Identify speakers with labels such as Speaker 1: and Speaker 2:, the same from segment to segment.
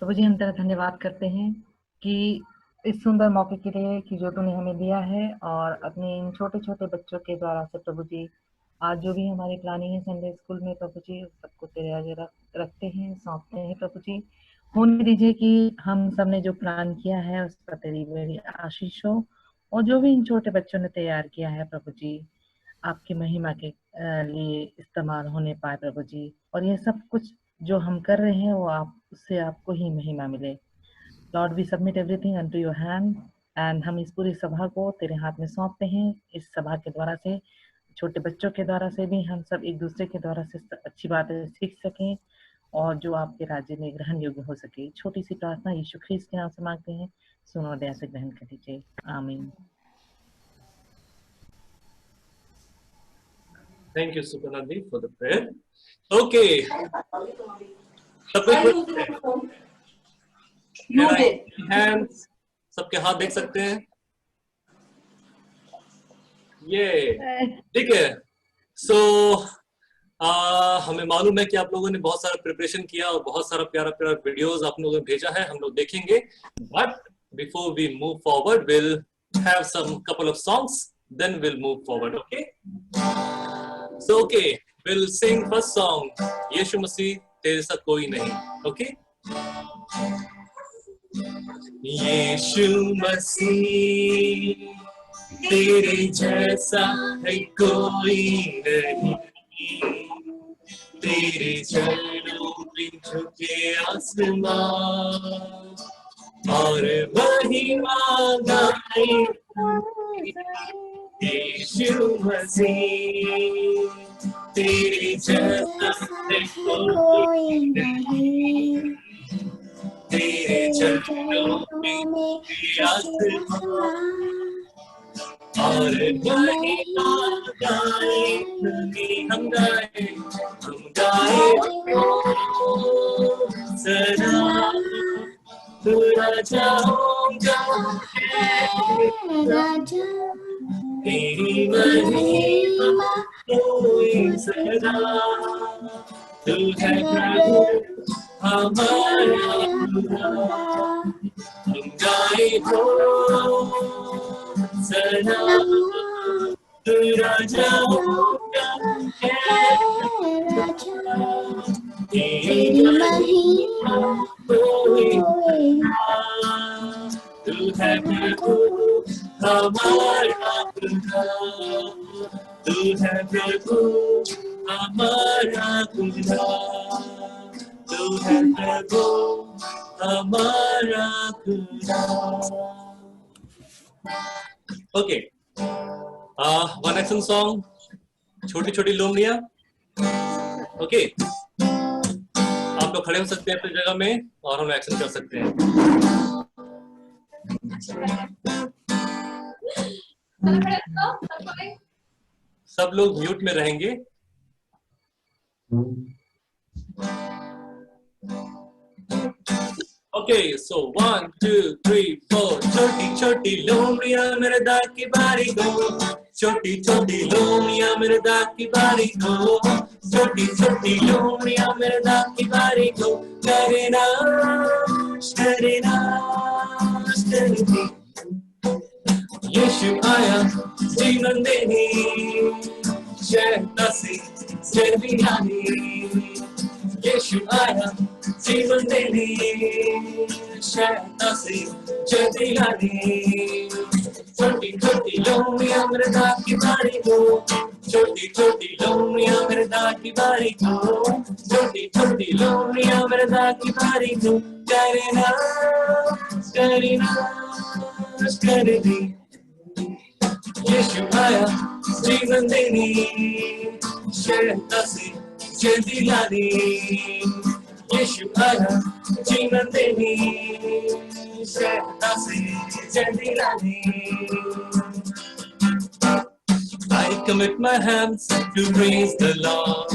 Speaker 1: प्रभु जी हम तेरा धन्यवाद करते हैं कि इस सुंदर मौके के लिए कि जो तूने हमें दिया है, और अपने इन छोटे-छोटे बच्चों के द्वारा से प्रभु जी आज जो भी हमारी प्लानिंग है संडे स्कूल में प्रभु जी, उस सबको तेरे आगे रखते हैं, सौंपते हैं प्रभु जी। होने दीजिए कि हम सब ने जो प्लान किया है उस पर तेरी बड़ी आशीष हो, और जो भी इन छोटे बच्चों ने तैयार किया है प्रभु जी, आपकी महिमा के लिए इस्तेमाल होने पाए प्रभु जी। और ये सब कुछ जो हम कर रहे हैं वो आप उससे आपको ही महिमा मिले। Lord we submit everything unto your hand, and हम इस पूरी सभा को तेरे हाथ में सौंपते हैं। इस सभा के द्वारा से, छोटे बच्चों के द्वारा से भी हम सब एक दूसरे के द्वारा से अच्छी बातें सीख सकें, और जो आपके राज्य में ग्रहण योग्य हो सके। छोटी सी प्रार्थना यीशु ख्रीस्त के नाम से मांगते हैं, सुनो दया से ग्रहण कर लीजिए, आमीन।
Speaker 2: Thank you, Supanandi, for the prayer. Okay. Hands. सबके हाथ देख सकते हैं? ये ठीक है। So हमें मालूम है कि आप लोगों ने बहुत सारा प्रिपरेशन किया और बहुत सारा प्यारा प्यारा वीडियोस आप लोगों ने भेजा है, हम लोग देखेंगे। But before we move forward, we'll have some couple of songs, then we'll move forward. Okay? So okay, we'll sing first song. यीशु मसीह तेरे सा कोई नहीं. Okay? यीशु मसीह तेरे जैसा है कोई नहीं, तेरे चरणों में झुके आसमान और महिमा गाए। यीशु मसीह तेरे जैसा है कोई नहीं, तेरे चरणों में आसमान और महिमा गाए। हम गाए सदा तू राजा होगा, तेरी महिमा कोई सदा। तू है प्रभु हमारा खुदा, हम गाए हो सदा तू राजा होगा, तेरी महिमा कोई सदा। तू है प्रभु हमारा खुदा, तू है प्रभु हमारा खुदा, तू है प्रभु हमारा खुदा। ओके, वन एक्शन सॉन्ग, छोटी छोटी लोमड़ियां। ओके, आप लोग खड़े हो सकते हैं अपनी जगह में और हम एक्शन कर सकते हैं। सब लोग म्यूट में रहेंगे। Okay, so 1, 2, 3, 4. छोटी छोटी लोमड़ियां मेरे दाग की बारी को, छोटी छोटी लोमड़ियां मेरे दाग की बारी को, छोटी छोटी लोमड़ियां मेरे दाग की बारी को। करे नाश करे नाश करती, यीशु आया जीवन देने, शैतान से जय दिलाने। यीशु आया जीवन देने, शैतान से जय दिलाने। छोटी छोटी लोमड़ियां मेरे दाग की बारी को, छोटी छोटी लोमड़ियां मेरे दाग की बारी को, छोटी छोटी लोमड़ियां मेरे दाग की बारी को। करे नाश कर दी, यीशु आया जीवन देने, शैतान से जय दिलाने। यीशु आया जीवन देने, शैतान से जय दिलाने। I commit my hands to praise the Lord.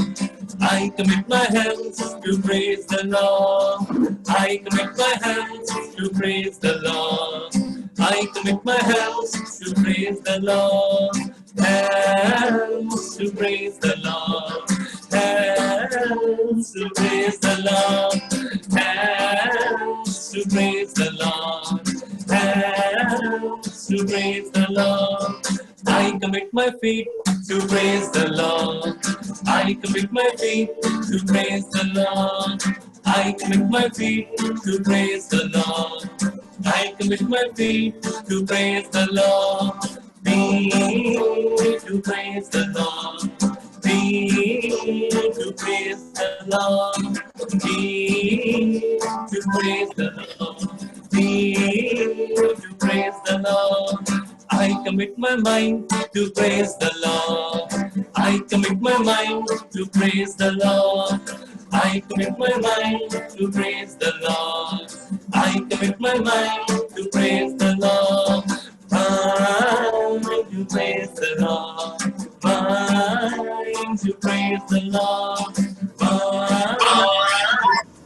Speaker 2: I commit my hands to praise the Lord. I commit my hands to praise the Lord. I commit my hands to praise the Lord. Hands to praise the Lord. Hands to praise the Lord. Hands to praise the Lord. I commit my feet to praise the Lord. I commit my feet to praise the Lord. I commit my feet to praise the Lord. I commit my feet to praise the Lord. Feet to praise the Lord. Feet to praise the Lord. Feet to praise the Lord. Feet to praise the Lord. I commit my mind to praise the Lord. I commit my mind to praise the Lord. I commit my mind to praise the Lord. I commit my mind to praise the Lord. Mind to praise the Lord. Mind to praise the Lord. Mind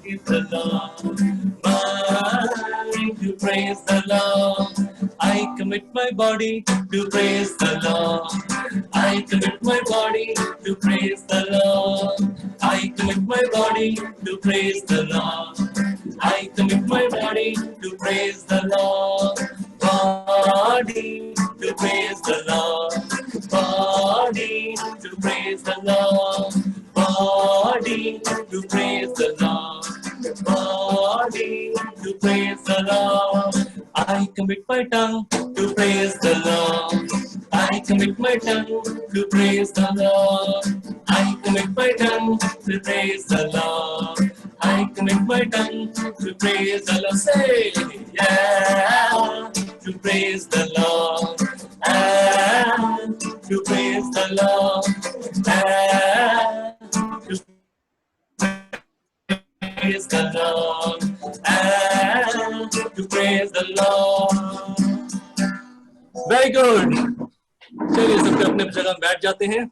Speaker 2: to praise the Lord. Mind to praise the Lord. I commit my body to praise the Lord. I commit my body to praise the Lord. I commit my body to praise the Lord. I commit my body to praise the Lord. Body to praise the Lord. Body to praise the Lord. Body to praise the Lord. Body to praise the Lord. I commit my tongue to praise the Lord. I commit my tongue to praise the Lord. I commit my tongue to praise the Lord. I commit my tongue to praise the Lord. Say, yeah, to praise the Lord. And to praise the Lord. And to praise the Lord. And to praise the Lord. Very good. चलिए सबके अपने जगह बैठ जाते हैं.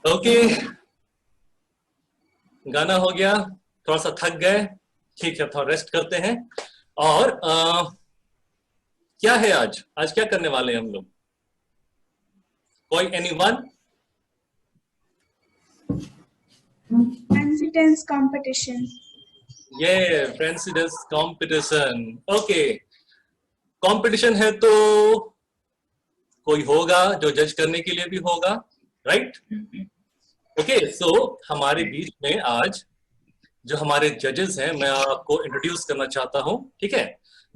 Speaker 2: Okay, गाना हो गया, थोड़ा सा थक गए, ठीक है, थोड़ा रेस्ट करते हैं. और क्या है आज क्या करने वाले हैं हम लोग? कोई एनीवन?
Speaker 3: Fancy dance competition.
Speaker 2: ये fancy dance competition. Okay, competition है तो कोई होगा जो जज करने के लिए भी होगा, राइट? ओके, सो हमारे बीच में आज जो हमारे जजेस हैं, मैं आपको इंट्रोड्यूस करना चाहता हूं, ठीक है,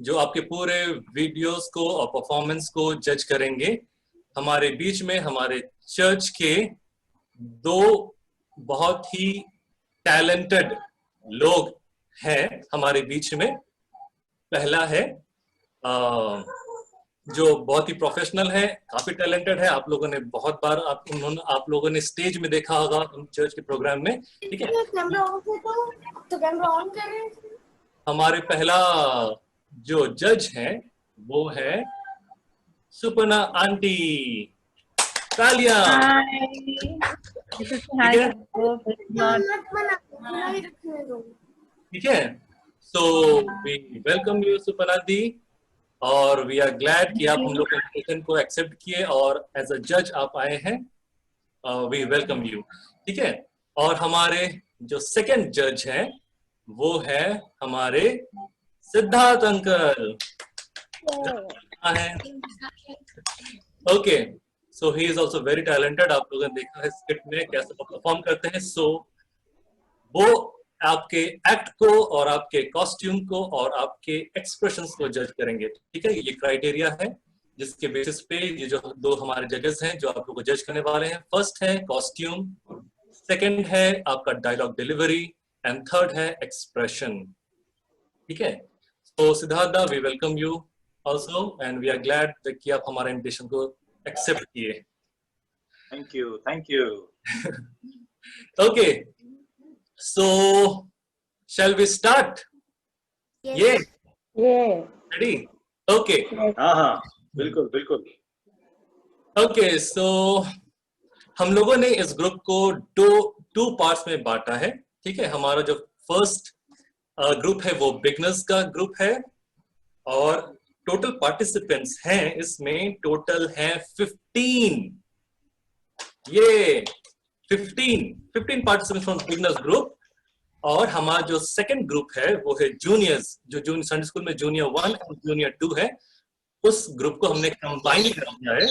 Speaker 2: जो आपके पूरे वीडियोस को और परफॉर्मेंस को जज करेंगे. हमारे बीच में हमारे चर्च के दो बहुत ही टैलेंटेड लोग हैं हमारे बीच में. पहला है जो बहुत ही प्रोफेशनल है, काफी टैलेंटेड है. आप लोगों ने बहुत बार आप लोगों ने स्टेज में देखा होगा चर्च के प्रोग्राम में, ठीक है.
Speaker 3: कैमरा ऑफ है तो कैमरा ऑन कर रहे हैं.
Speaker 2: हमारे पहला जो जज हैं वो है सुपर्णा आंटी. तालियां. ठीक है, so we welcome you Suparna di, और वी आर ग्लैड कि आप हम लोग के इनविटेशन को एक्सेप्ट किए और एज अ जज आप आए हैं. वी वेलकम यू, ठीक है. और हमारे जो सेकंड जज हैं वो है हमारे Siddharth uncle. Okay, so he is also very talented. आप लोगों ने देखा है स्किट में कैसे परफॉर्म करते हैं. सो वो आपके एक्ट को और आपके कॉस्ट्यूम को और आपके एक्सप्रेशंस को जज करेंगे, ठीक है. ये क्राइटेरिया है जिसके बेसिस पे ये जो दो हमारे जजेस हैं जो आप लोगों को जज करने वाले हैं. फर्स्ट है कॉस्ट्यूम, सेकंड है आपका डायलॉग डिलीवरी, एंड थर्ड है एक्सप्रेशन, ठीक है. तो Siddharth, we welcome you also and we are glad कि आप हमारे इन्विटेशन को एक्सेप्ट किए.
Speaker 4: Thank you, thank you.
Speaker 2: Okay, so shall we start?
Speaker 3: Yes.
Speaker 2: Yeah, ready? Okay.
Speaker 4: हाँ, बिल्कुल बिल्कुल.
Speaker 2: Okay, so हम लोगों ने इस ग्रुप को टू पार्ट्स में बांटा है, ठीक है. हमारा जो फर्स्ट ग्रुप है वो बिगनर्स का ग्रुप है, और टोटल पार्टिसिपेंट्स हैं इसमें टोटल हैं 15. ये 15 participants from beginners group, और हमारा जो सेकंड ग्रुप है वो है जूनियर्स, जो जूनियर संडे स्कूल में जूनियर 1 और जूनियर 2 है, उस ग्रुप को हमने कंबाइन कर दिया है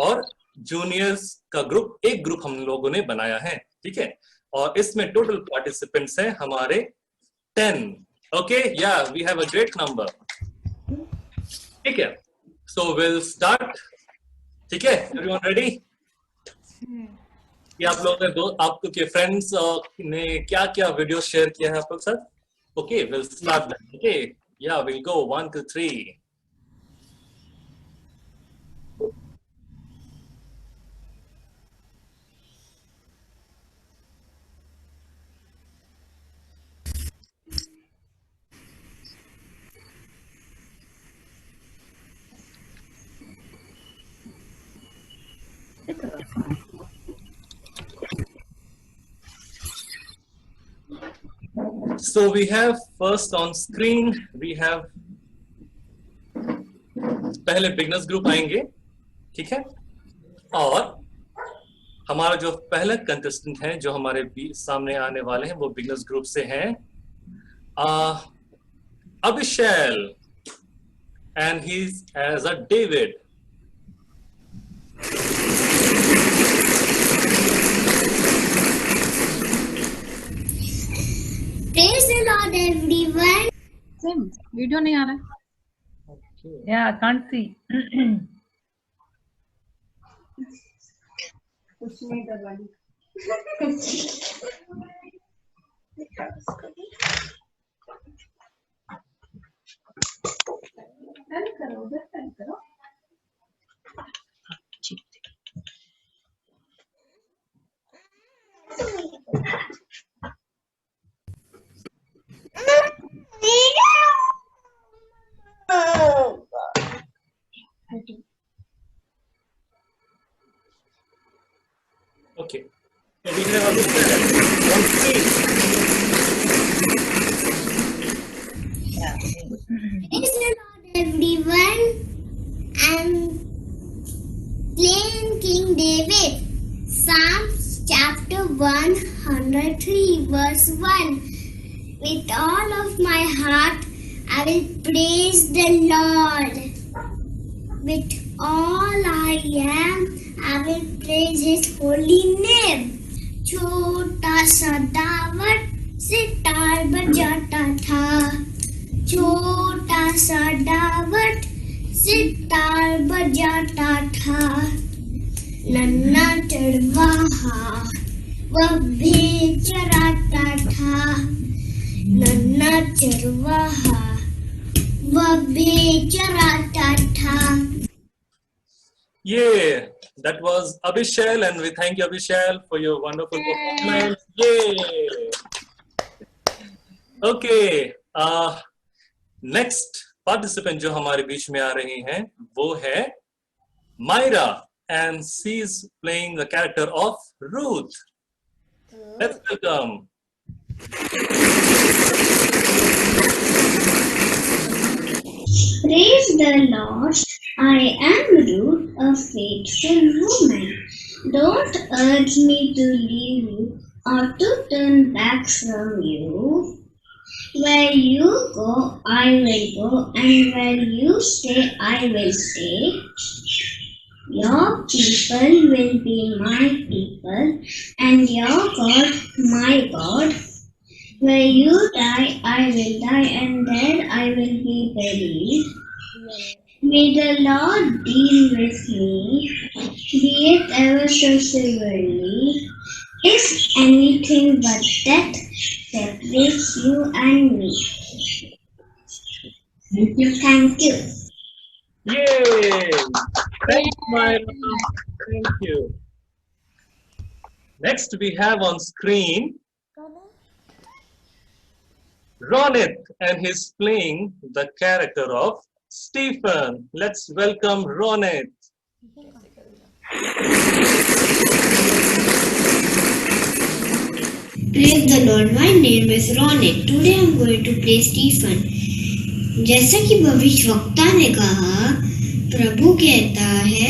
Speaker 2: और जूनियर्स का ग्रुप एक ग्रुप हम लोगों ने बनाया है, ठीक है। और इसमें टोटल पार्टिसिपेंट्स हैं हमारे 10। Okay, yeah we have a great number, ठीक है। सो विल स्टार्ट, ठीक है। Everyone ready? कि आप लोगों ने आपके फ्रेंड्स ने क्या क्या वीडियो शेयर किया है आप लोग साथ? Okay, will start that. Okay, या will go 1 2 3। So we have first on screen we have पहले बिगनर्स ग्रुप आएंगे, ठीक है। और हमारा जो पहला कंटेस्टेंट है जो हमारे सामने आने वाले हैं वो बिगनर्स ग्रुप से हैं अभिषेल and he is as a David.
Speaker 3: Praise the Lord, everyone.
Speaker 5: Same video नहीं आ रहा है।
Speaker 1: Yeah, I can't see.
Speaker 3: कुछ नहीं करवा दी। करो।
Speaker 2: Okay, so we have Abhishek on screen.
Speaker 3: Praise the Lord, everyone. I'm playing King David. Psalms chapter 103 verse 1. With all of my heart, I will praise the Lord. With all I am, I will praise His holy name. छोटा सा दावत सितार बजाता था, छोटा सा दावत सितार बजाता था। नन्हा चरवाहा वह भी चराता था, नन्हा चरवाहा वह भी चराता था।
Speaker 2: Yeah, that was Abhishek, and we thank you, Abhishek, for your wonderful performance. Yay! Okay, next participant जो हमारे बीच में आ रही हैं वो है Myra, and she is playing the character of Ruth. Let's welcome.
Speaker 3: Praise the Lord. I am Ruth, a faithful woman. Don't urge me to leave you or to turn back from you. Where you go, I will go, and where you stay, I will stay. Your people will be my people, and your God my God. Where you die, I will die, and there I will be buried. May the Lord deal with me, be it ever so severely, if anything but death separates you and me. Thank you.
Speaker 2: Yay! Thank you, Myra. Thank you. Next, we have on screen Ronit, and he's playing the character of Stephen. Let's welcome Ronit.
Speaker 6: Praise the Lord. My name is Ronit. Today I am going to play Stephen. जैसा कि भविष्यवक्ता ने कहा, प्रभु कहता है,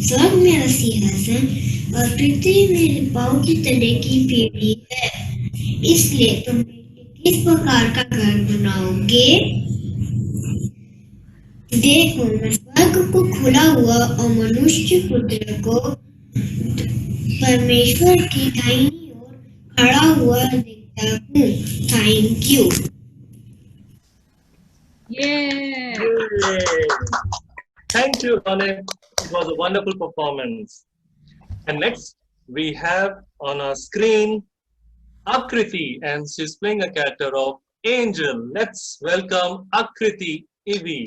Speaker 6: स्वर्ग मेरा सिंहासन और पृथ्वी मेरे पाँव की तले की पीढ़ी है, इसलिए तुम किस प्रकार का घर बनाओगे? देखो, मैं स्वर्ग को खुला हुआ और मनुष्य पुत्र को परमेश्वर की दाहिनी ओर खड़ा हुआ देखता हूँ। Thank you.
Speaker 5: Yeah.
Speaker 2: Yay. Thank you, Ronak. It was a wonderful performance. And next, we have on our screen Akriti, and she's playing a character of Angel. Let's welcome Akriti Evi.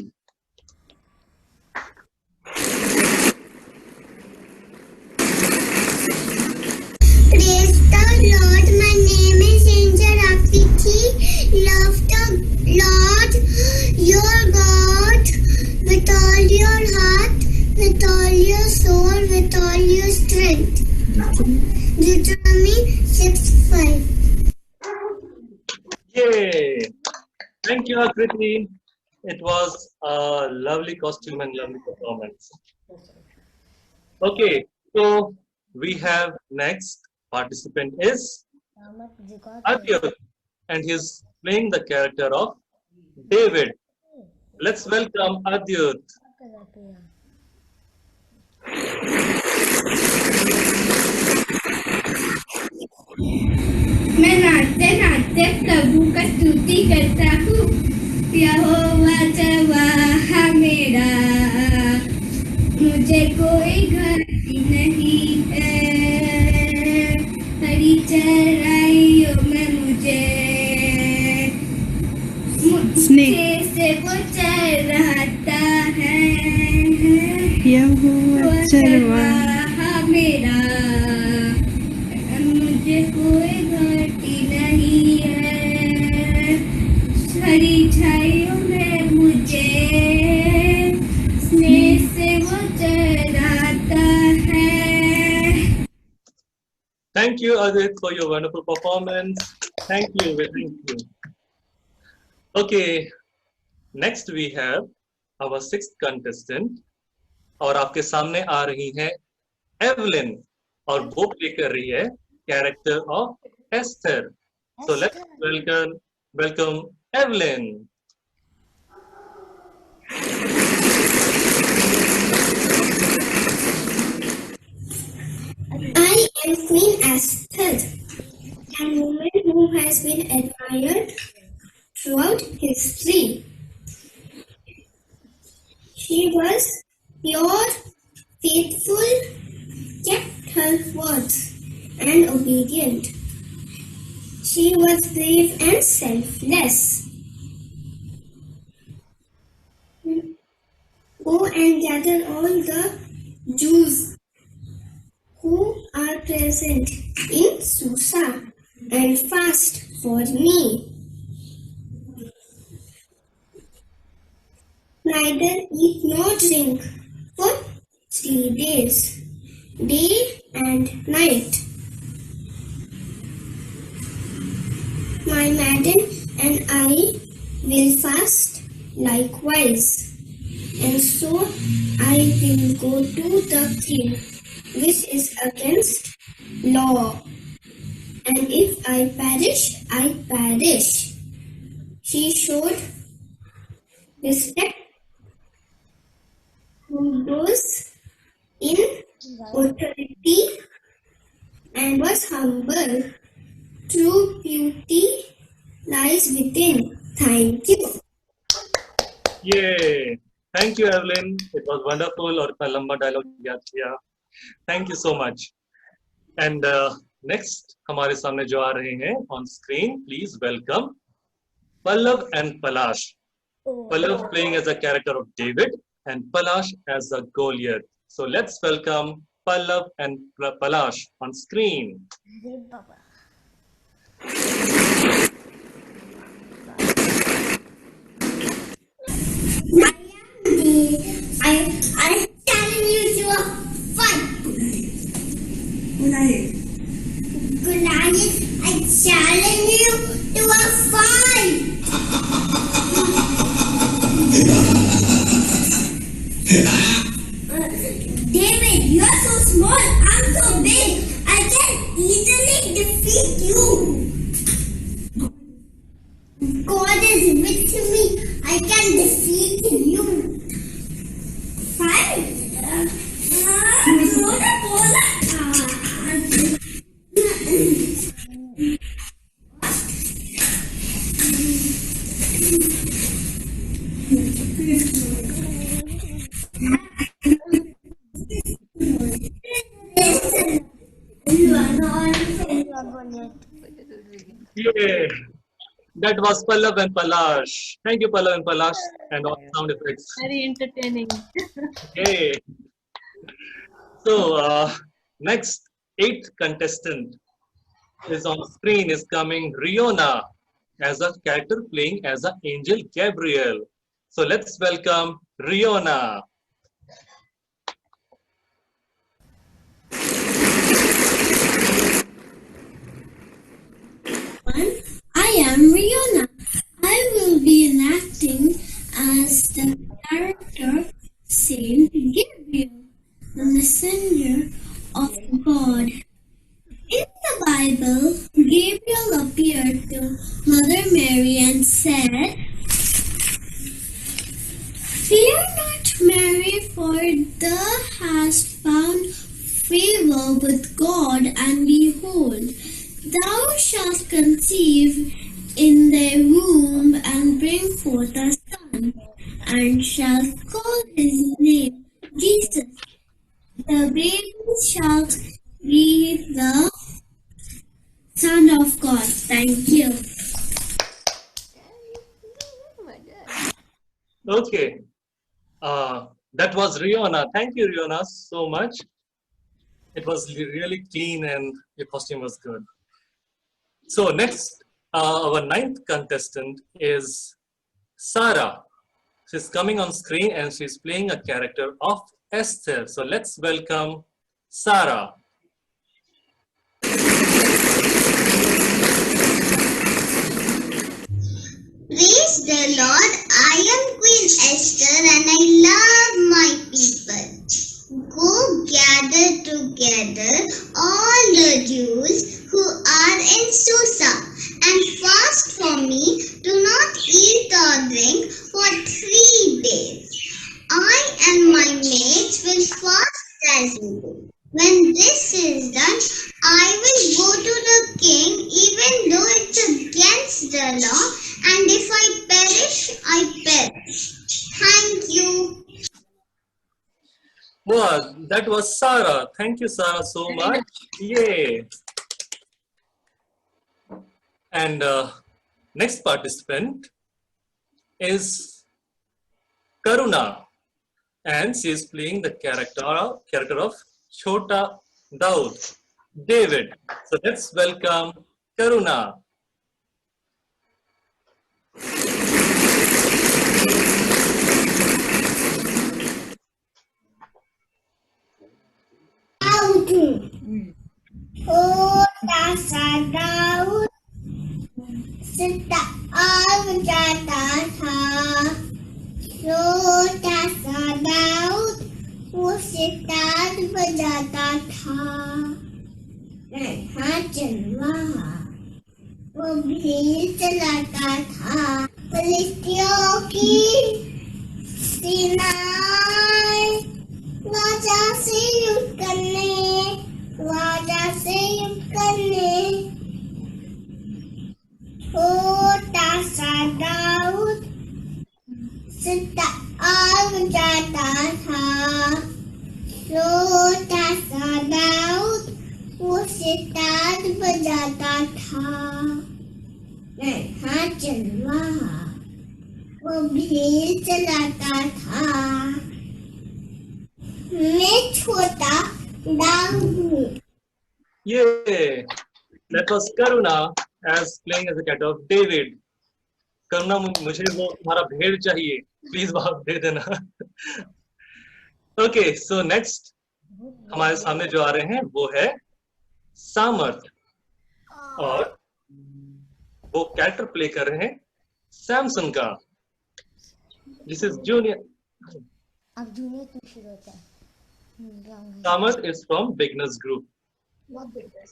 Speaker 6: Praise the Lord. My name is Angel Akriti. Love the Lord your God with all your heart, with all your soul, with all your strength. Deuteronomy 6:5.
Speaker 2: Yay! Thank you, Akriti. It was a lovely costume and lovely performance. Okay, so we have next participant is Adyut, and he's playing the character of David. Let's welcome Adyut.
Speaker 6: मैं नाचते नाचते प्रभु का स्तुति करता हूँ। यहोवा चवाहा मेरा, मुझे कोई घाटी नहीं है। हरी चराइयों में मुझे से वो चराता है। यहोवा चरवाहा मेरा, मुझे कोई घाटी नहीं है। हरी छाइयों में मुझे स्नेह से वो चराता है।
Speaker 2: Thank you, Adyut, for your wonderful performance. Thank you, thank you. Okay, next we have our sixth contestant, और आपके सामने आ रही है एवलिन, और वो प्ले कर रही है character of Esther. So let's welcome Evelyn.
Speaker 6: I am Queen Esther, a woman who has been admired throughout history. She was pure, faithful, kept her words, and obedient. She was brave and selfless. Go and gather all the Jews who are present in Susa and fast for me. Neither eat nor drink for 3 days, day and night. My maiden and I will fast likewise, and so I will go to the king, which is against law. And if I perish, I perish. She showed respect to those in authority and was humble. True beauty lies within. Thank you.
Speaker 2: Yay! Thank you, Evelyn. It was wonderful. और इतना लंबा dialogue याद किया. Thank you so much. And next हमारे सामने जो आ रहे हैं on screen, please welcome Pallav and Palash. Pallav playing as a character of David and Palash as a Goliath. So let's welcome Pallav and Palash on screen.
Speaker 6: I challenge you to a fight. Goliath, I challenge you to a fight. David, you are so small. I'm so big. I can easily defeat you. is with me, I can defeat you. Fight.
Speaker 2: Yay! That was Pallav and Palash. Thank you, Pallav and Palash, and all sound effects.
Speaker 5: Very entertaining.
Speaker 2: Yay! So, next 8th contestant is on screen is coming Riona as a character playing as an angel Gabriel. So let's welcome Riona.
Speaker 6: I am Riona. I will be enacting as the character Saint Gabriel, the messenger of God. In the Bible, Gabriel appeared to Mother Mary and said, "Fear not, Mary, for thou hast found favor with God, and behold, thou shalt conceive in thy womb and bring forth a son, and shalt call his name Jesus. The baby shall be the Son of God." Thank you.
Speaker 2: Okay. That was Riona. Thank you, Riona, so much. It was really clean and your costume was good. So next, our 9th contestant is Sarah. She's coming on screen and she's playing a character of Esther. So let's welcome Sarah.
Speaker 3: Praise the Lord. I am Queen Esther and I love my people. Go gather together all the Jews who are in Susa and fast for me. Do not eat or drink for 3 days. I and my mates will fast as you do. When this is done, I will go to the king even though it's against the law, and if I perish, I perish. Thank you.
Speaker 2: Wow, that was Sarah. Thank you, Sarah, so much. Yay. And next participant is Karuna. And she is playing the character of Chota Daud, David. So let's welcome Karuna.
Speaker 6: छोटा सा दाऊद सितार बजाता था। छोटा सा दाऊद वो सितार बजाता था। नन्हा चलवा वो भीड़ चलाता था। फिलिस्तियों की सेनाएं राजा से युद्ध करने छोटा सा दाऊद सितार बजाता था। छोटा सा दाऊद वो सितार बजाता था। नन्हा चलवा वो भीड़ चलाता था। मैं छोटा Dawood.
Speaker 2: Yay! That was Karuna as playing as a character of David. Karuna, मुझे वो तुम्हारा भेड़ चाहिए, प्लीज बाप दे देना. Okay, so next हमारे सामने जो आ रहे हैं वो है सामर्थ और वो कैरेक्टर प्ले कर रहे हैं सैमसन का. This is junior.
Speaker 7: अब जूनियर क्यों शुरू होता है?
Speaker 2: Samarth is from beginners group.
Speaker 7: बहुत बेहतर।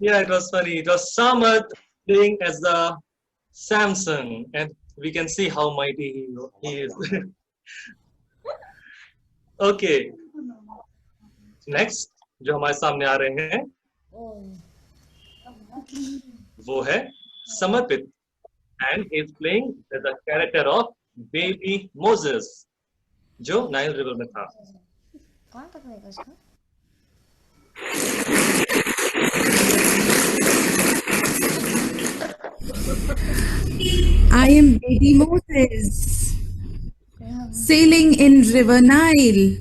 Speaker 2: Yeah, it was funny. It was Samarth playing as the Samson, and we can see how mighty he is. Okay, next जो हमारे सामने आ रहे हैं वो है समर्पित, and he is playing as the character of baby Moses, जो Nile river में था.
Speaker 7: कौन पकड़ेगा उसको?
Speaker 8: I am baby Moses, sailing in River Nile.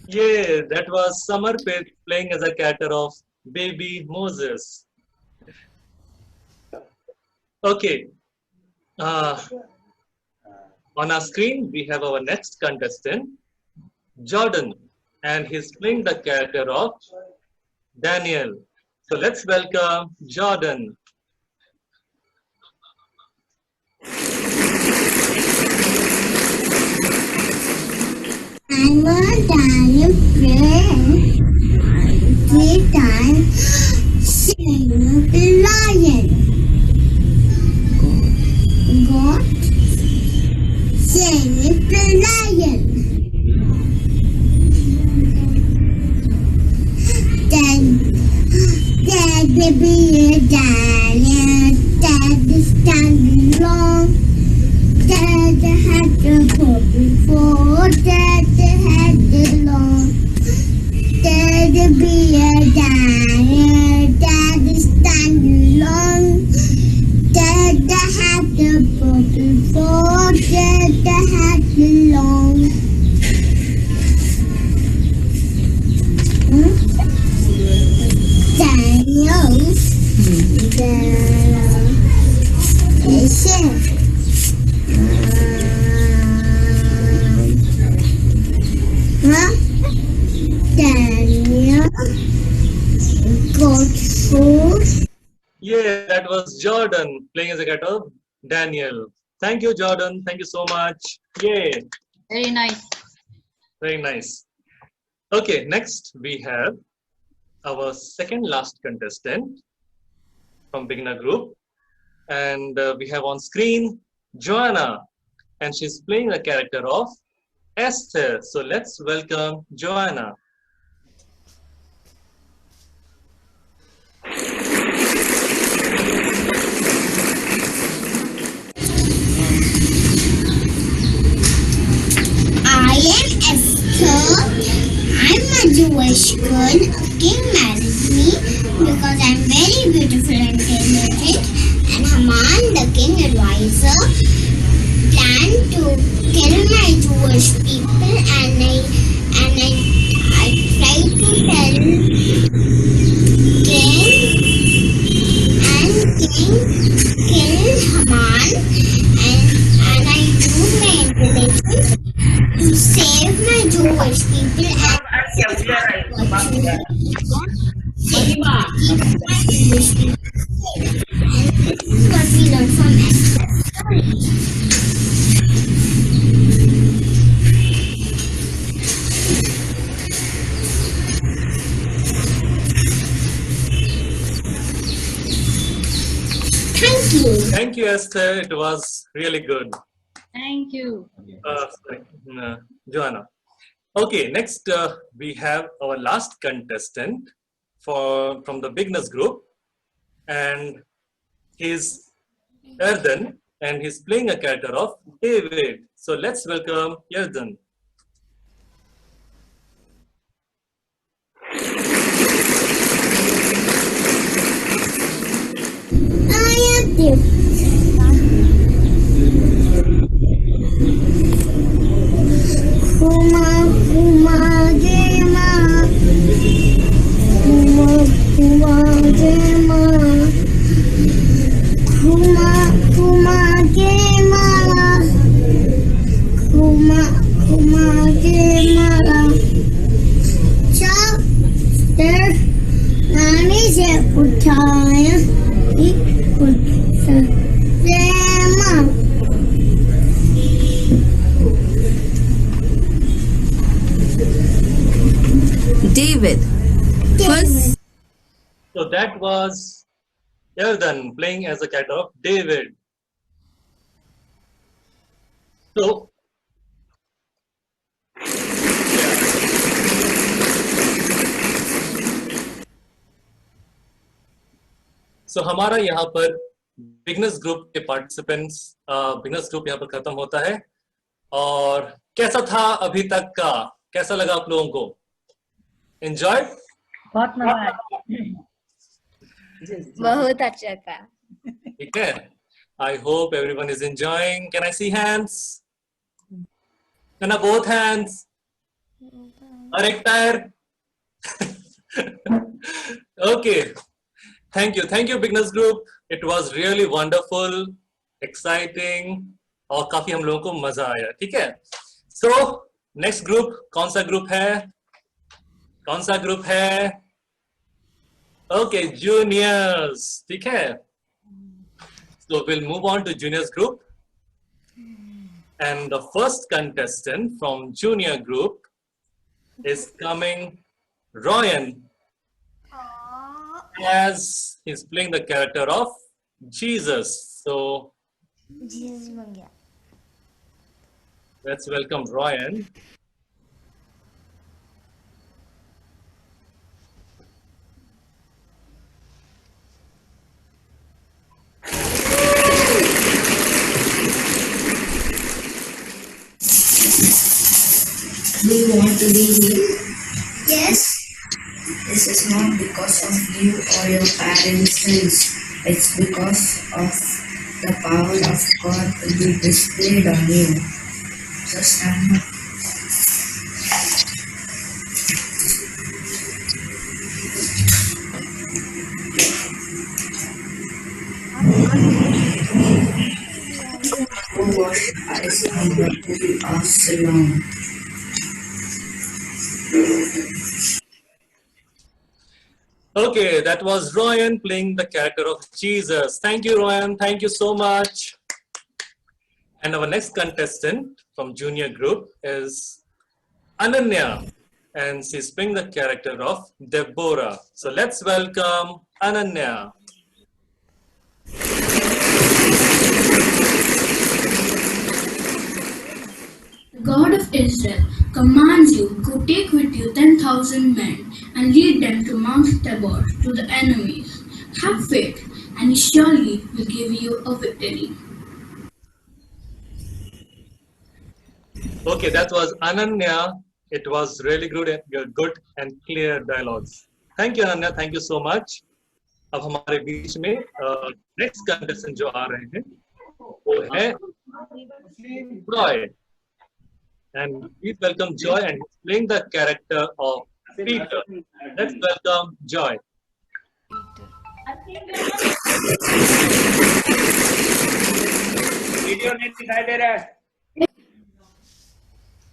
Speaker 2: Yeah, that was Samarpit playing as a character of baby Moses. Okay. On our screen, we have our next contestant, Jordan, and he's playing the character of Daniel. So let's welcome Jordan.
Speaker 3: I'm a Daniel friend. This time, sing the lion. God, sing the lion. Dad will be a Daniel. Dad is standing long. Dad had the hope before. Dad had the long. Dad will be a Daniel. Dad is standing long. Dad had the hope before. Dad had the long. Daniel. Daniel got food.
Speaker 2: Yeah, that was Jordan playing as a character of Daniel. Thank you, Jordan. Thank you so much. Yay.
Speaker 5: Very nice.
Speaker 2: Very nice. Okay, next we have our second last contestant from beginner group, and we have on screen Joanna, and she's playing the character of Esther. So let's welcome Joanna.
Speaker 3: I am Esther. I'm a Jewish girl. A king married me because I'm very beautiful and talented. And Haman, the king advisor, planned to kill my Jewish people. And I tried to tell king, and king killed Haman. And I used my intelligence to save my Jewish people and save my Jewish people. And this is what we learned from Esther's story. Thank you.
Speaker 2: Thank you, Esther. It was really good.
Speaker 5: Thank you.
Speaker 2: Joanna. Okay, next we have our last contestant from the beginners group, and he's Erden, and he's playing a character of David. So let's welcome Erden.
Speaker 3: I am David. Kuma kuma gema, kuma kuma gema, kuma kuma gema, kuma kuma gema. Chapter nani se uthaya, gema.
Speaker 8: David. First,
Speaker 2: that was Erdan playing as a character of David. So, हमारा यहाँ पर beginners group के participants beginners group यहाँ पर खत्म होता है। और कैसा था अभी तक का, कैसा लगा आप लोगों को? एंजॉय?
Speaker 1: बहुत मजा आया।
Speaker 7: बहुत अच्छा था।
Speaker 2: ठीक है, I hope everyone is enjoying. Can I see hands? Can I both hands? और एक पैर? Okay. Thank you beginners group. It was really wonderful, exciting और काफी हम लोगों को मजा आया। ठीक है, so next group कौन सा ग्रुप है? Okay, juniors। ठीक है, so we'll move on to juniors group, and the first contestant from junior group is coming Ryan, as he's playing the character of Jesus. So
Speaker 7: Jesus बन गया।
Speaker 2: let's welcome Ryan.
Speaker 9: Do you want to be healed?
Speaker 3: Yes.
Speaker 9: This is not because of you or your parents' sins. It's because of the power of God to be displayed on you. So stand up. Go wash your eyes in the pool of Siloam.
Speaker 2: Okay, that was Ryan playing the character of Jesus. Thank you, Ryan. Thank you so much. And our next contestant from junior group is Ananya, and she's playing the character of Deborah. So let's welcome Ananya.
Speaker 10: The God of Israel commands you, go take with you 10,000 men and lead them to Mount Tabor, to the enemies. Have faith, and he surely will give you a victory.
Speaker 2: Okay, that was Ananya. It was really good and clear dialogues. Thank you, Ananya. Thank you so much. अब हमारे बीच में next contestant जो आ रहे हैं वो है Joy. And please welcome Joy, and he's playing the character of Peter. Let's welcome Joy.
Speaker 4: Video नहीं दिखाई दे रहा है।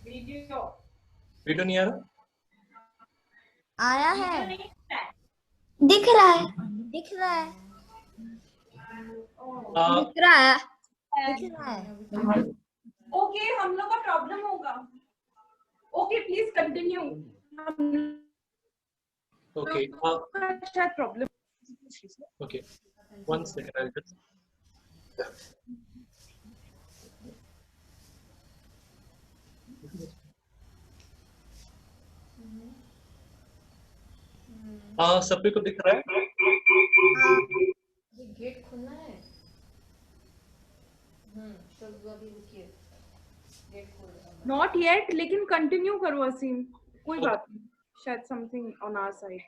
Speaker 2: वीडियो नहीं आ रहा?
Speaker 7: आया है।
Speaker 3: दिख रहा है।
Speaker 7: दिख रहा है।
Speaker 2: हाँ,
Speaker 7: दिख रहा है। दिख रहा है।
Speaker 11: ओके, हम लोग का प्रॉब्लम होगा। Okay, please continue.
Speaker 2: okay.
Speaker 11: शायद problem.
Speaker 2: Okay. 1 second. I'll just. सभी को दिख रहा है?
Speaker 5: गेट खुलना है। अभी रुकिए, गेट खोल रहा है।
Speaker 11: नॉट येट, लेकिन कंटिन्यू करो असीम, कोई बात नहीं, शायद समथिंग ऑन आवर साइड।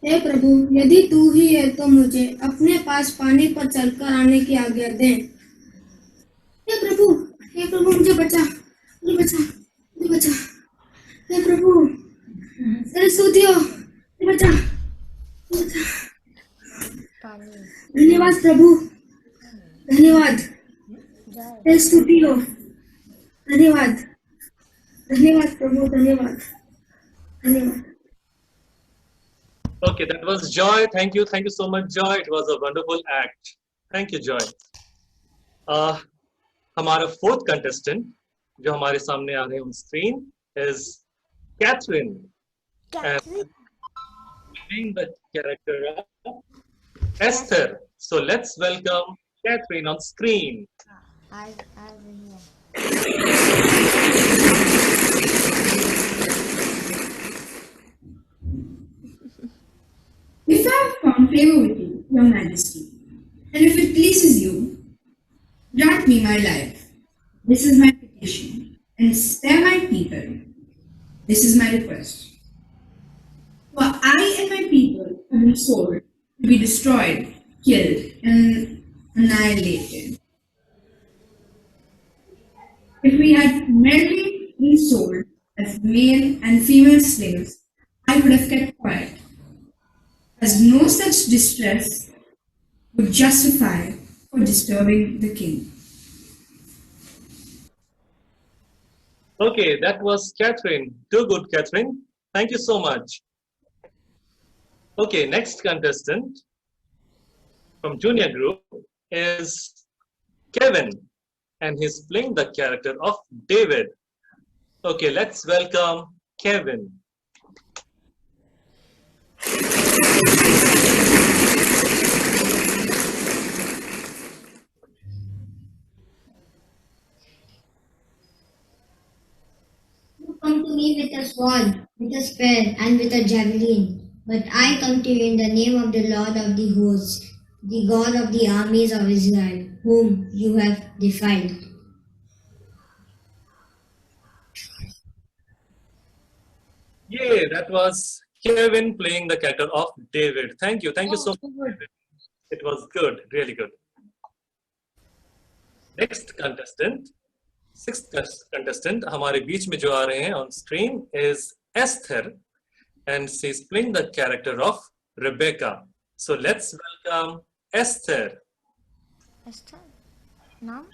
Speaker 10: हे प्रभु, यदि तू ही है तो मुझे अपने पास पानी पर चलकर आने की आज्ञा दे। हे प्रभु मुझे बचा, मुझे बचा, मुझे बचा। हे प्रभु, तेरे स्तुतियों, मुझे बचा, मुझे बचा। धन्यवाद प्रभु, धन्यवाद। तेरे स्तुतियों, धन्यवाद, धन्यवाद प्रभु, धन्यवाद।
Speaker 2: Okay, that was Joy. Thank you so much, Joy. It was a wonderful act. Thank you, Joy. हमारा fourth contestant जो हमारे सामने आ रहे हैं on screen is Catherine. And playing the character of Esther. So let's welcome Catherine on screen.
Speaker 12: If I have found favor with you, Your Majesty, and if it pleases you, grant me my life. This is my petition, and spare my people. This is my request. For I and my people have been sold to be destroyed, killed, and annihilated. If we had merely been sold as male and female slaves, I would have kept quiet, as no such distress would justify for disturbing the king.
Speaker 2: Okay, that was Catherine. Too good, Catherine. Thank you so much. Okay, next contestant from junior group is Kevin, and he's playing the character of David. Okay, let's welcome Kevin.
Speaker 6: You come to me with a sword, with a spear, and with a javelin. But I come to you in the name of the Lord of the hosts, the God of the armies of Israel, whom you have defiled.
Speaker 2: Yeah, that was Kevin playing the character of David. Thank you so much. It was good, really good. Next contestant, sixth contestant, हमारे बीच में जो आ रहे हैं on screen is Esther, and she's playing the character of Rebecca. So let's welcome Esther.
Speaker 7: Esther, नाम?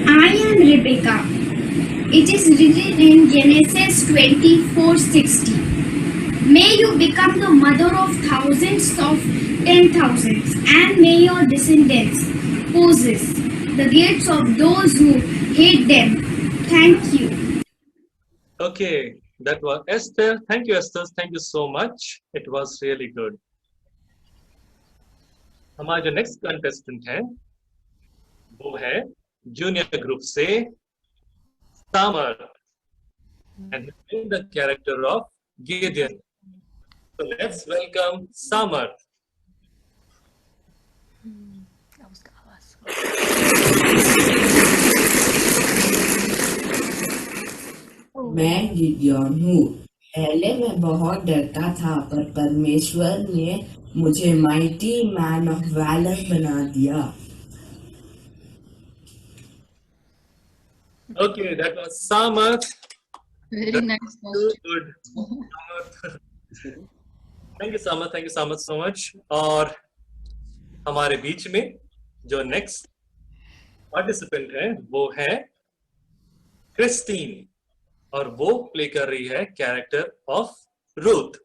Speaker 10: I am Rebecca. It is written in Genesis 24:60. May you become the mother of thousands of 10,000s, and may your descendants possess the gates of those who hate them. Thank you.
Speaker 2: Okay, that was Esther. Thank you, Esther. Thank you so much. It was really good. हमारा जो next contestant है, वो है junior group से Samar, and he's playing the character of Gideon. So let's welcome Samar.
Speaker 9: मैं Gideon हूँ। पहले मैं बहुत डरता था, पर परमेश्वर ने मुझे माइटी मैन ऑफ वैलर बना दिया।
Speaker 2: Okay, that was Samar.
Speaker 1: Very nice.
Speaker 2: Good. Thank you, Samar. Thank you, Samar, so much. और हमारे बीच में जो next participant है, वो है Christine, और वो प्ले कर रही है character of Ruth.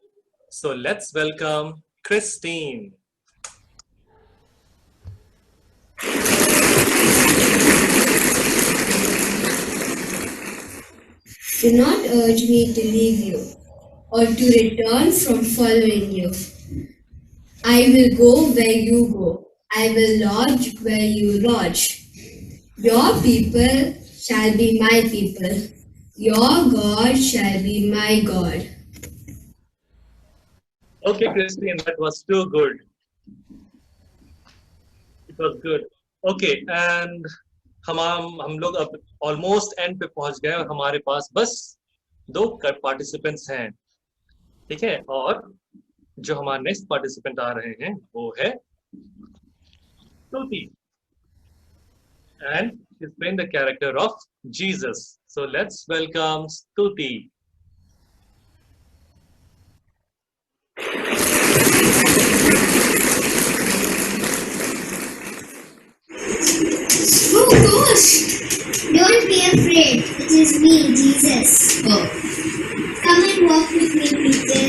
Speaker 2: So let's welcome Christine.
Speaker 6: Do not urge me to leave you or to return from following you. I will go where you go. I will lodge where you lodge. Your people shall be my people. Your God shall be my God.
Speaker 2: Okay, Christine, that was too good. It was good. Okay, and हम लोग अब almost and पे पहुंच गए और हमारे पास बस 2 participants हैं, ठीक है। और जो हमारे नेक्स्ट पार्टिसिपेंट आ रहे हैं वो है स्तुति, and she is playing the character of Jesus. So let's welcome स्तुति.
Speaker 3: Oh, ghost! Don't be afraid. It is me, Jesus.
Speaker 9: Oh,
Speaker 3: Come and walk with me, Peter.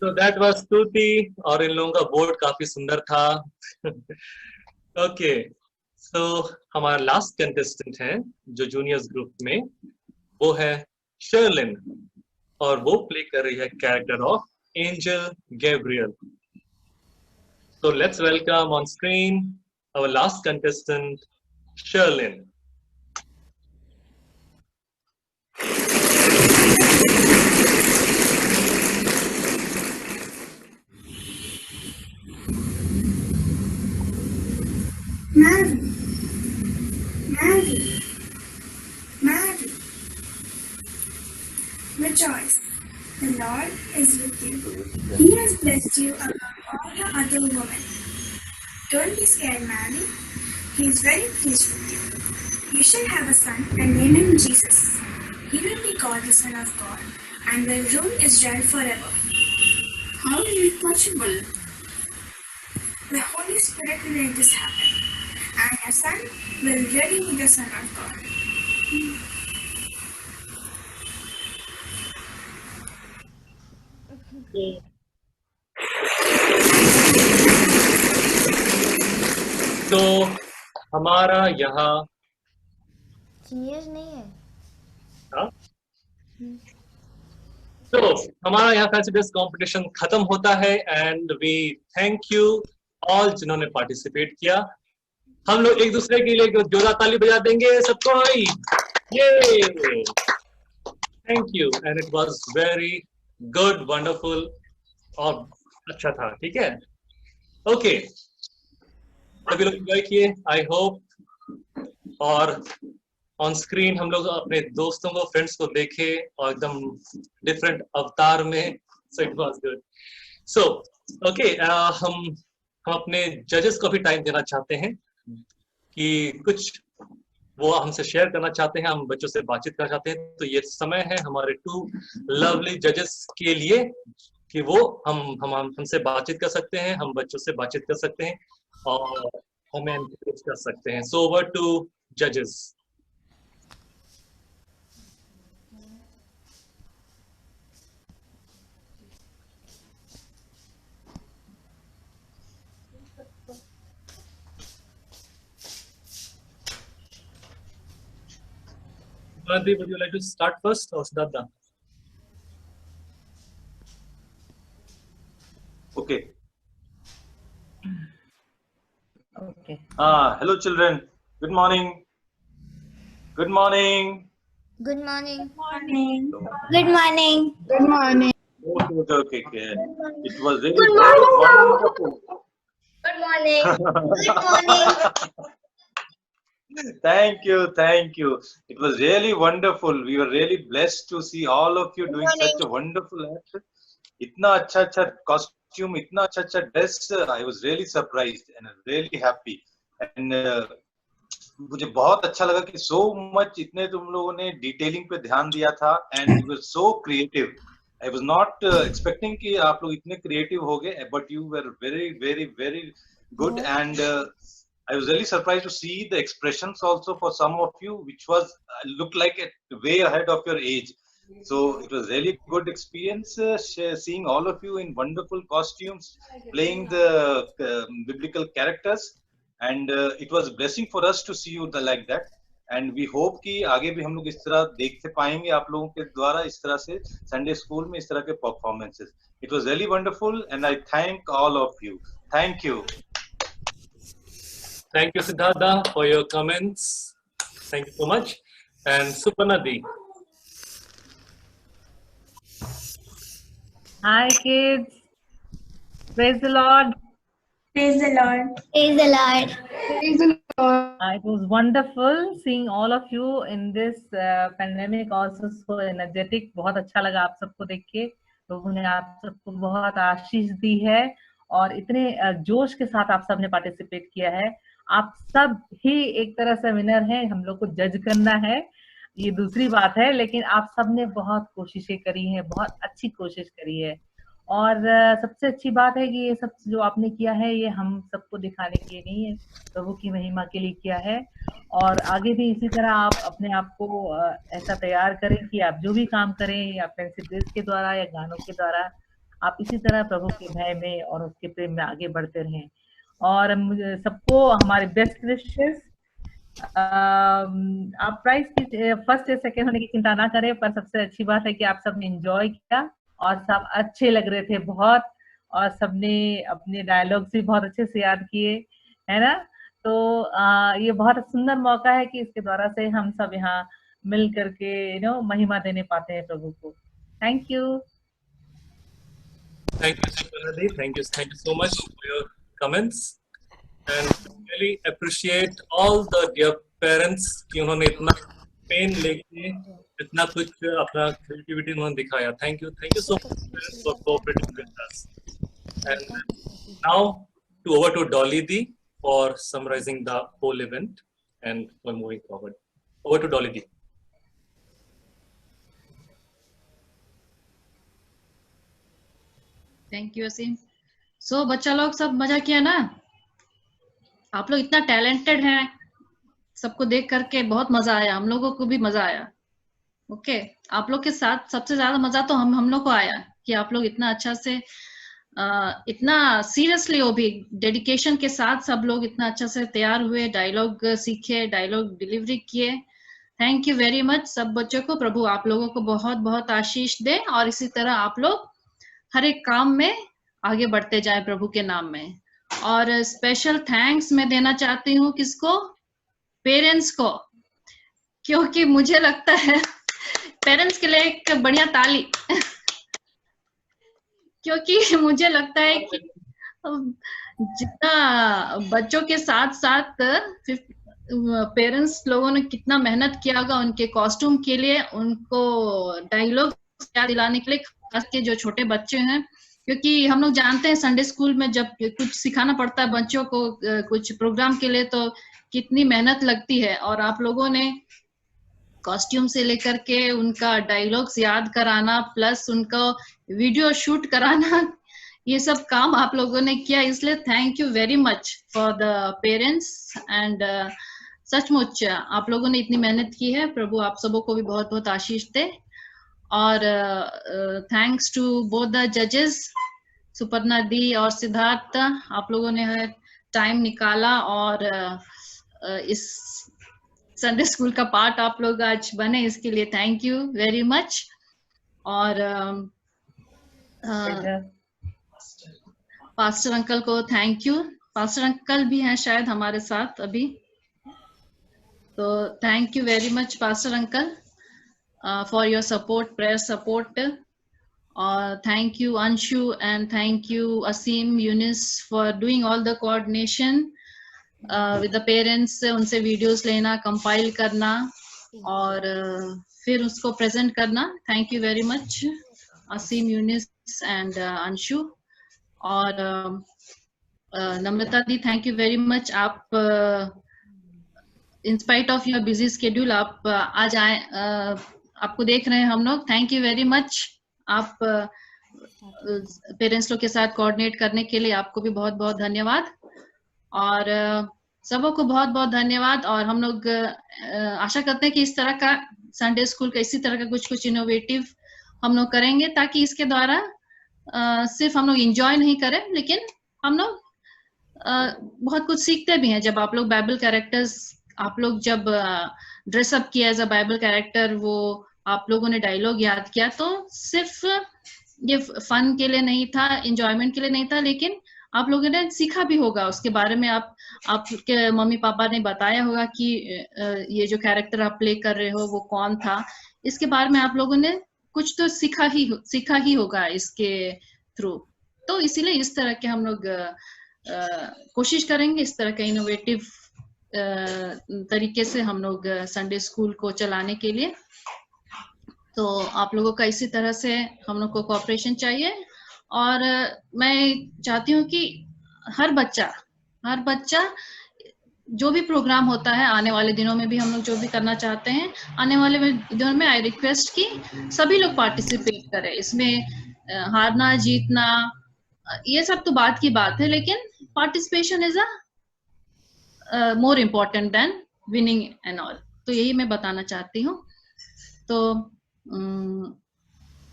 Speaker 2: So that was Stuti और इन लोगों का board काफी सुंदर था. Okay, so हमारा last contestant है जो जूनियर्स ग्रुप में, वो है शर्लिन और वो प्ले कर रही है character of angel Gabriel. So let's welcome on screen our last contestant, Sherlyn.
Speaker 10: Mary, Mary, Mary, rejoice. The Lord is with you. He has blessed you above all the other women. Don't be scared, Mary. He is very pleased with you. You shall have a son and name him Jesus. He will be called the Son of God and will rule Israel forever. How is it possible? The Holy Spirit will make this happen, and your son will really be the Son of God.
Speaker 2: तो हमारा यहाँ
Speaker 7: seniors नहीं है.
Speaker 2: हाँ? तो हमारा यहाँ fancy dress competition खत्म होता है and we thank you all जिन्होंने पार्टिसिपेट किया. हम लोग एक दूसरे के लिए जोरदार ताली बजा देंगे सबको. ये thank you and it was very good, wonderful और अच्छा था. ठीक है, ओके, सभी लोग एंजॉय किए आई होप. और ऑन स्क्रीन हम लोग अपने दोस्तों को, फ्रेंड्स को देखे और एकदम डिफरेंट अवतार में. So it was good. So okay, हम अपने जजेस को भी टाइम देना चाहते हैं कि कुछ वो हमसे शेयर करना चाहते हैं, हम बच्चों से बातचीत करना चाहते हैं. तो ये समय है हमारे 2 लवली जजेस के लिए कि वो हमसे बातचीत कर सकते हैं, हम बच्चों से बातचीत कर सकते हैं और हमें एनकरेज कर सकते हैं. सो ओवर टू जजेस. Would you like to start first or Siddhartha?
Speaker 13: Okay.
Speaker 1: Okay.
Speaker 13: Hello children. Good morning. Good morning.
Speaker 7: Good morning.
Speaker 3: Morning.
Speaker 6: Good morning.
Speaker 10: Good morning.
Speaker 13: Okay. It was really
Speaker 3: Good morning,
Speaker 13: wonderful.
Speaker 3: Good morning. Good morning.
Speaker 13: Thank you. It was really wonderful. We were really blessed to see all of you doing such a wonderful act. इतना अच्छा costume, इतना अच्छा dress. I was really surprised and really happy. And मुझे बहुत अच्छा लगा कि so much इतने तुम लोगों ने detailing पे ध्यान दिया था and you were so creative. I was not expecting कि आप लोग इतने creative होगे, but you were very good and I was really surprised to see the expressions also for some of you, which was looked like way ahead of your age. So it was really good experience seeing all of you in wonderful costumes, playing the biblical characters, and it was a blessing for us to see you like that. And we hope कि आगे भी हम लोग इस तरह देखते पाएंगे आप लोगों के द्वारा इस तरह से Sunday school में इस तरह के performances. It was really wonderful, and I thank all of you. Thank you.
Speaker 2: Thank you, Siddhartha, for your comments. Thank you so much. And Supanadi.
Speaker 1: Hi kids. Praise the Lord.
Speaker 3: Praise the Lord.
Speaker 6: Praise the Lord.
Speaker 10: Praise the Lord.
Speaker 1: It was wonderful seeing all of you in this pandemic, also so energetic. बहुत अच्छा लगा आप सबको देख के. लोगों ने आप सबको बहुत आशीष दी है और इतने जोश के साथ आप सब ने पार्टिसिपेट किया है. आप सब ही एक तरह से विनर हैं. हम लोग को जज करना है, ये दूसरी बात है, लेकिन आप सब ने बहुत कोशिशें करी हैं, बहुत अच्छी कोशिश करी है और सबसे अच्छी बात है कि ये सब जो आपने किया है ये हम सबको दिखाने के लिए नहीं है, प्रभु की महिमा के लिए किया है। और आगे भी इसी तरह आप अपने आप को ऐसा तैयार करें कि आप जो भी काम करें या पेंसिल के द्वारा या गानों के द्वारा आप इसी तरह प्रभु के भय में और उसके प्रेम में आगे बढ़ते रहें। और मुझे सबको हमारे बेस्ट विशेस। आप प्राइज की फर्स्ट या सेकंड होने की चिंता ना करें, पर सबसे अच्छी बात है कि आप सबने एंजॉय किया और सब अच्छे लग रहे थे बहुत, और सबने अपने डायलॉग्स भी बहुत अच्छे से याद किए, है ना। तो ये बहुत सुंदर मौका है कि इसके द्वारा से हम सब यहाँ मिल करके महिमा देने पाते हैं प्रभु को। Thank you.
Speaker 2: Thank you, Suparna. Thank you so much for your comments, and really appreciate all the dear parents कि उन्होंने इतना पेन लेके इतना कुछ अपना creativity उन्होंने दिखाया। Thank you so much parents for cooperating with us. And now over to Dolly Di for summarizing the whole event and for moving forward. Over to Dolly Di.
Speaker 14: Thank you Aseem. So बच्चा लोग सब मजा किया ना? आप लोग इतना talented हैं, सबको देख करके बहुत मजा आया, हम लोगों को भी मजा आया। ओके, आप लोग के साथ सबसे ज्यादा मजा तो हम लोग को आया कि आप लोग इतना अच्छा से इतना सीरियसली वो भी डेडिकेशन के साथ सब लोग इतना अच्छा से तैयार हुए, डायलॉग सीखे, डायलॉग डिलीवरी किए। थैंक यू वेरी मच सब बच्चों को। प्रभु आप लोगों को बहुत बहुत आशीष दे और इसी तरह आप लोग हर एक काम में आगे बढ़ते जाए प्रभु के नाम में। और स्पेशल थैंक्स मैं देना चाहती हूँ किसको? पेरेंट्स को, क्योंकि मुझे लगता है पेरेंट्स के लिए एक बढ़िया ताली क्योंकि मुझे लगता है कि जितना बच्चों के साथ साथ पेरेंट्स लोगों ने कितना मेहनत किया होगा उनके कॉस्ट्यूम के लिए, उनको डायलॉग दिलाने के लिए, खास के जो छोटे बच्चे हैं, क्योंकि हम लोग जानते हैं संडे स्कूल में जब कुछ सिखाना पड़ता है बच्चों को कुछ प्रोग्राम के लिए तो कितनी मेहनत लगती है। और आप लोगों ने कॉस्ट्यूम से लेकर के उनका डायलॉग्स याद कराना प्लस उनको वीडियो शूट कराना, ये सब काम आप लोगों ने किया, इसलिए thank you very much for the parents. And सचमुच आप लोगों ने इतनी मेहनत की है, प्रभु आप सबों को भी बहुत बहुत आशीष दे। और थैंक्स टू बोथ द जजेस सुपर्णा दी और सिद्धार्थ, आप लोगों ने टाइम निकाला और इस संडे स्कूल का पार्ट आप लोग आज बने, इसके लिए थैंक यू वेरी मच। और पास्टर अंकल को थैंक यू, पास्टर अंकल भी हैं शायद हमारे साथ अभी, तो thank you very much pastor uncle for your support, prayer support. Thank you Anshu and thank you Asim, Eunice for doing all the coordination with the parents, उनसे videos लेना, compile करना और फिर उसको present करना। Thank you very much Asim, Eunice and Anshu। और नम्रता दी thank you very much, आप in spite of your busy schedule आप आज आए, आपको देख रहे हैं हम लोग, थैंक यू वेरी मच। आप पेरेंट्स लोग के साथ कोऑर्डिनेट करने के लिए आपको भी बहुत बहुत धन्यवाद और सबों को बहुत बहुत धन्यवाद। और हम लोग आशा करते हैं कि इस तरह का संडे स्कूल का इसी तरह का कुछ इनोवेटिव हम लोग करेंगे, ताकि इसके द्वारा सिर्फ हम लोग एंजॉय नहीं करें लेकिन हम लोग बहुत कुछ सीखते भी हैं। जब आप लोग बाइबल कैरेक्टर्स, आप लोग जब ड्रेसअप किया एज अ बाइबल कैरेक्टर, वो आप लोगों ने डायलॉग याद किया, तो सिर्फ ये फन के लिए नहीं था, एंजॉयमेंट के लिए नहीं था, लेकिन आप लोगों ने सीखा भी होगा उसके बारे में। आपके मम्मी पापा ने बताया होगा कि ये जो कैरेक्टर आप प्ले कर रहे हो वो कौन था, इसके बारे में आप लोगों ने कुछ तो सीखा ही होगा इसके थ्रू। तो इसीलिए इस तरह के हम लोग कोशिश करेंगे, इस तरह के इनोवेटिव तरीके से हम लोग संडे स्कूल को चलाने के लिए। तो आप लोगों का इसी तरह से हम लोग को कोऑपरेशन चाहिए। और मैं चाहती हूँ कि हर बच्चा जो भी प्रोग्राम होता है, आने वाले दिनों में भी हम लोग जो भी करना चाहते हैं, आने वाले दिनों में आई रिक्वेस्ट कि सभी लोग पार्टिसिपेट करें इसमें। हारना जीतना ये सब तो बात की बात है, लेकिन participation is a more important then winning and all. तो यही मैं बताना चाहती हूँ। तो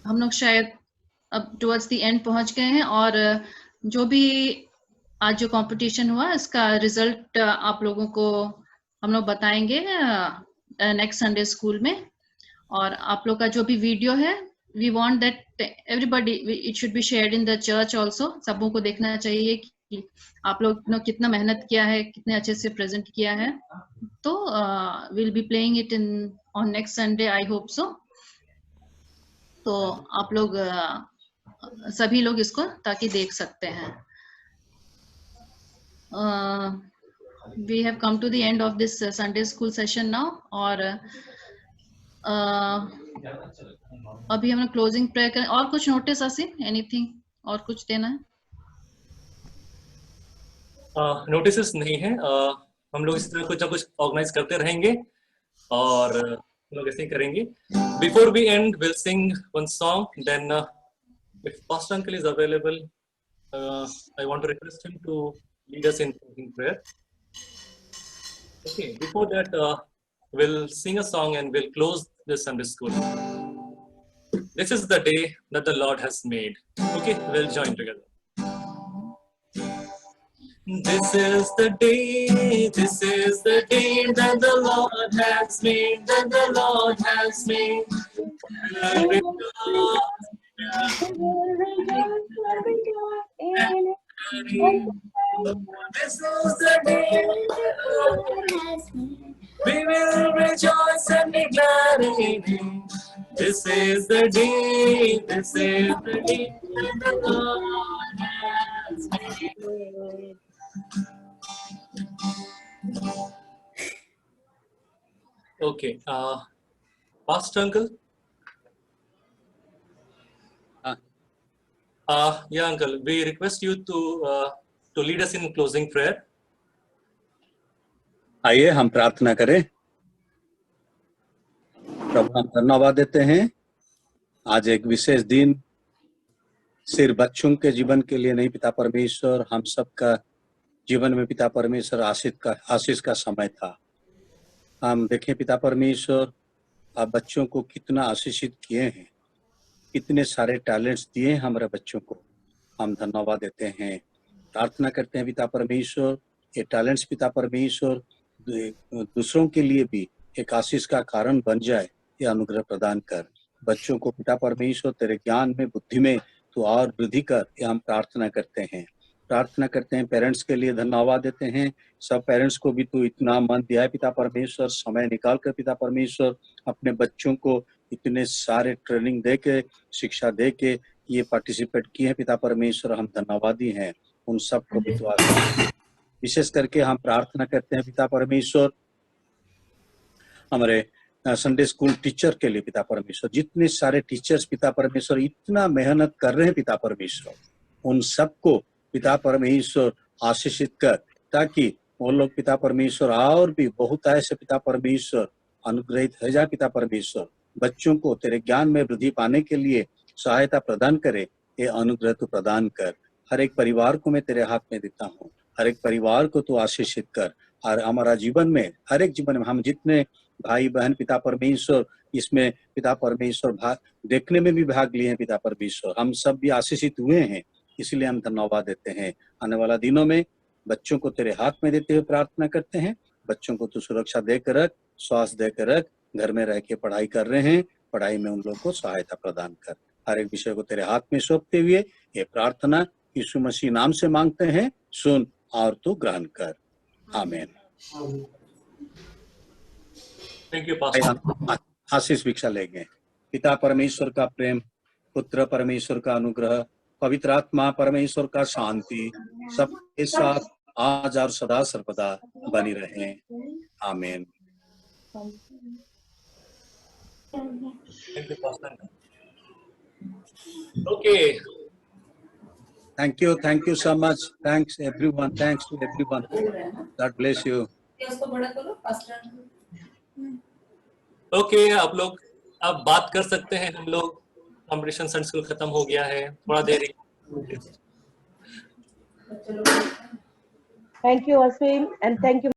Speaker 14: हम लोग शायद अब टुवर्ड्स द एंड पहुंच गए हैं, और जो भी आज जो कंपटीशन हुआ इसका रिजल्ट आप लोगों को हम लोग बताएंगे नेक्स्ट संडे स्कूल में। और आप लोग का जो भी वीडियो है, we want that everybody, it should be shared in the church also. सबों को देखना चाहिए कि आप लोग ने कितना मेहनत किया है, कितने अच्छे से प्रेजेंट किया है। तो will be playing it in on next Sunday, I hope so. तो आप लोग सभी लोग इसको ताकि देख सकते हैं। We have come to the end of this Sunday school session now. और अभी हम क्लोजिंग प्रेयर करें। और कुछ नोटिस असीम, एनीथिंग और कुछ देना है?
Speaker 2: नोटिस नहीं है। हम लोग इस तरह कुछ ना कुछ ऑर्गेनाइज करते रहेंगे और हम लोग ऐसे ही करेंगे। Before we end will sing one song, then if pastor uncle is available, I want to request him to lead us in closing prayer. Okay, before that, we'll sing a song and we'll close this Sunday school. This is the day that the Lord has made. Okay, we'll join together. This is the day that the Lord has made, that the Lord has made. This is the day we will rejoice and be glad in it. This is the day that the Lord has made. Okay, Pastor Uncle. Yeah, Uncle, we request you to lead us in closing prayer.
Speaker 15: आइए हम प्रार्थना करें। प्रभु, हम धन्यवाद देते हैं आज एक विशेष दिन सिर्फ बच्चों के जीवन के लिए नहीं, पिता परमेश्वर हम सबका जीवन में पिता परमेश्वर आशीष का समय था। हम देखें पिता परमेश्वर, आप बच्चों को कितना आशीषित किए हैं, कितने सारे टैलेंट्स दिए हैं हमारे बच्चों को। हम धन्यवाद देते हैं, प्रार्थना करते हैं पिता परमेश्वर, ये टैलेंट्स पिता परमेश्वर दूसरों के लिए भी एक आशीष का कारण बन जाए, ये अनुग्रह प्रदान कर। बच्चों को पिता परमेश्वर तेरे ज्ञान में, बुद्धि में तो और वृद्धि कर, ये हम प्रार्थना करते हैं। प्रार्थना करते हैं पेरेंट्स के लिए, धन्यवाद देते हैं सब पेरेंट्स को भी तू इतना मन दिया है पिता परमेश्वर, समय निकाल कर पिता परमेश्वर अपने बच्चों को इतने सारे ट्रेनिंग दे के, शिक्षा दे के ये पार्टिसिपेट किए हैं पिता परमेश्वर, हम धन्यवादी हैं। उन सबको भी तो विशेष करके हम प्रार्थना करते हैं पिता परमेश्वर हमारे संडे स्कूल टीचर के लिए पिता परमेश्वर, जितने सारे टीचर्स पिता परमेश्वर इतना मेहनत कर रहे हैं पिता परमेश्वर, उन सबको पिता परमेश्वर आशीषित कर, ताकि वो लोग पिता परमेश्वर और भी बहुत ऐसे पिता परमेश्वर अनुग्रहित हो जाए पिता परमेश्वर, बच्चों को तेरे ज्ञान में वृद्धि पाने के लिए सहायता प्रदान करे। ये अनुग्रह तो प्रदान कर। हर एक परिवार को मैं तेरे हाथ में देता हूँ, हर एक परिवार को तू आशीषित कर। और हमारा जीवन में, हर एक जीवन में हम जितने भाई बहन पिता परमेश्वर इसमें पिता परमेश्वर भाग देखने में भी भाग लिए हैं पिता परमेश्वर, हम सब भी आशीषित हुए हैं, इसलिए हम धन्यवाद देते हैं। आने वाला दिनों में बच्चों को तेरे हाथ में देते हुए प्रार्थना करते हैं, बच्चों को तू सुरक्षा देकर रख, स्वास्थ्य देकर रख, घर में रह के पढ़ाई कर रहे हैं, पढ़ाई में उन लोगों को सहायता प्रदान कर। हर एक विषय को तेरे हाथ में सौंपते हुए ये प्रार्थना यीशु मसीह नाम से मांगते हैं, सुन और तू ग्रहण कर। आमीन।
Speaker 2: Thank you pastor.
Speaker 15: आशीष भिक्षा लेंगे। पिता परमेश्वर का प्रेम, पुत्र परमेश्वर का अनुग्रह, पवित्र आत्मा परमेश्वर का शांति सबके साथ आज और सदा सर्वदा बनी रहे। आमीन।
Speaker 2: Thank you pastor. Okay,
Speaker 15: thank you so much, thanks to everyone, God bless you।
Speaker 2: Okay, आप लोग अब बात कर सकते हैं हम लोग कंपटीशन संडे स्कूल खत्म हो गया है, थोड़ा देर।
Speaker 16: Thank you, Asim, and thank you.